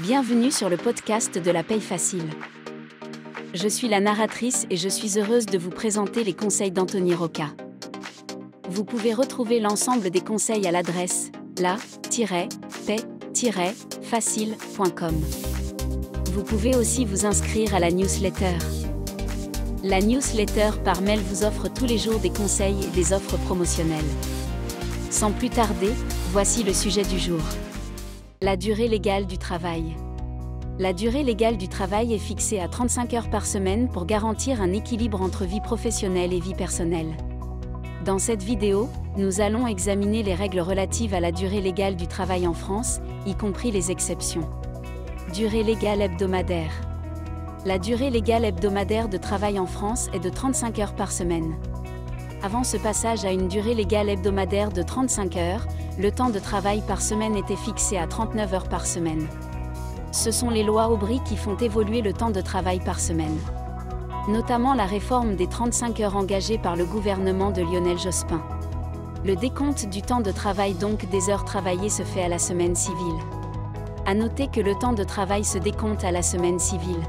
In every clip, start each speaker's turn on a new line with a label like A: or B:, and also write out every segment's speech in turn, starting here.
A: Bienvenue sur le podcast de la paye facile. Je suis la narratrice et je suis heureuse de vous présenter les conseils d'Anthony Rocca. Vous pouvez retrouver l'ensemble des conseils à l'adresse la-paye-facile.com. Vous pouvez aussi vous inscrire à la newsletter. La newsletter par mail vous offre tous les jours des conseils et des offres promotionnelles. Sans plus tarder, voici le sujet du jour. La durée légale du travail. La durée légale du travail est fixée à 35 heures par semaine pour garantir un équilibre entre vie professionnelle et vie personnelle. Dans cette vidéo, nous allons examiner les règles relatives à la durée légale du travail en France, y compris les exceptions. Durée légale hebdomadaire. La durée légale hebdomadaire de travail en France est de 35 heures par semaine. Avant ce passage à une durée légale hebdomadaire de 35 heures, le temps de travail par semaine était fixé à 39 heures par semaine. Ce sont les lois Aubry qui font évoluer le temps de travail par semaine. Notamment la réforme des 35 heures engagée par le gouvernement de Lionel Jospin. Le décompte du temps de travail, donc des heures travaillées, se fait à la semaine civile. À noter que le temps de travail se décompte à la semaine civile.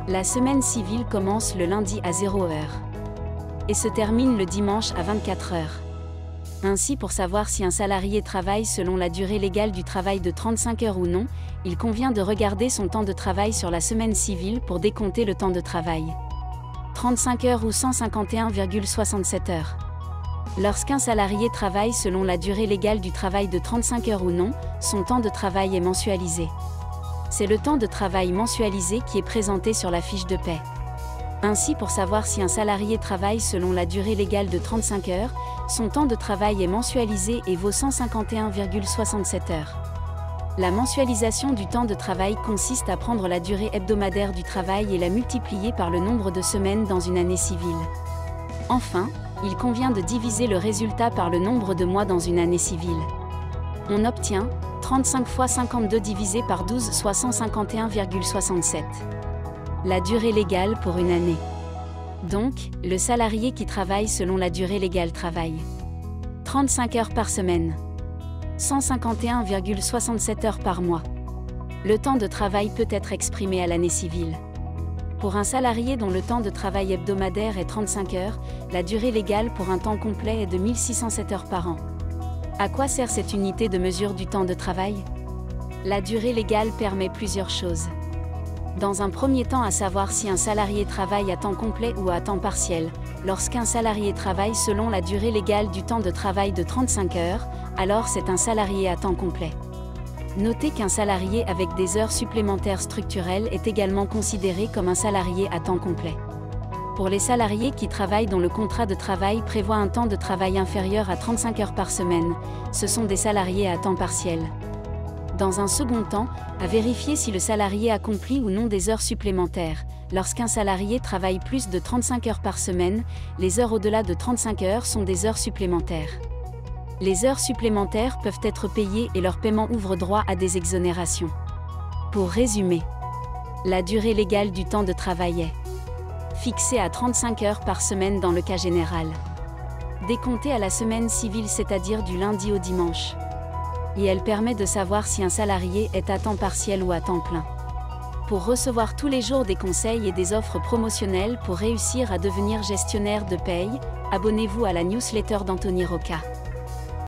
A: La semaine civile commence le lundi à 0 heure et se termine le dimanche à 24 heures. Ainsi, pour savoir si un salarié travaille selon la durée légale du travail de 35 heures ou non, il convient de regarder son temps de travail sur la semaine civile pour décompter le temps de travail. 35 heures ou 151,67 heures. Lorsqu'un salarié travaille selon la durée légale du travail de 35 heures ou non, son temps de travail est mensualisé. C'est le temps de travail mensualisé qui est présenté sur la fiche de paie. Ainsi, pour savoir si un salarié travaille selon la durée légale de 35 heures, son temps de travail est mensualisé et vaut 151,67 heures. La mensualisation du temps de travail consiste à prendre la durée hebdomadaire du travail et la multiplier par le nombre de semaines dans une année civile. Enfin, il convient de diviser le résultat par le nombre de mois dans une année civile. On obtient 35 fois 52 divisé par 12, soit 151,67. La durée légale pour une année. Donc, le salarié qui travaille selon la durée légale travaille 35 heures par semaine, 151,67 heures par mois. Le temps de travail peut être exprimé à l'année civile. Pour un salarié dont le temps de travail hebdomadaire est 35 heures, la durée légale pour un temps complet est de 1607 heures par an. À quoi sert cette unité de mesure du temps de travail? La durée légale permet plusieurs choses. Dans un premier temps, à savoir si un salarié travaille à temps complet ou à temps partiel. Lorsqu'un salarié travaille selon la durée légale du temps de travail de 35 heures, alors c'est un salarié à temps complet. Notez qu'un salarié avec des heures supplémentaires structurelles est également considéré comme un salarié à temps complet. Pour les salariés qui travaillent dont le contrat de travail prévoit un temps de travail inférieur à 35 heures par semaine, ce sont des salariés à temps partiel. Dans un second temps, à vérifier si le salarié accomplit ou non des heures supplémentaires. Lorsqu'un salarié travaille plus de 35 heures par semaine, les heures au-delà de 35 heures sont des heures supplémentaires. Les heures supplémentaires peuvent être payées et leur paiement ouvre droit à des exonérations. Pour résumer, la durée légale du temps de travail est fixée à 35 heures par semaine dans le cas général, décomptée à la semaine civile, c'est-à-dire du lundi au dimanche. Et elle permet de savoir si un salarié est à temps partiel ou à temps plein. Pour recevoir tous les jours des conseils et des offres promotionnelles pour réussir à devenir gestionnaire de paye, abonnez-vous à la newsletter d'Anthony Rocca.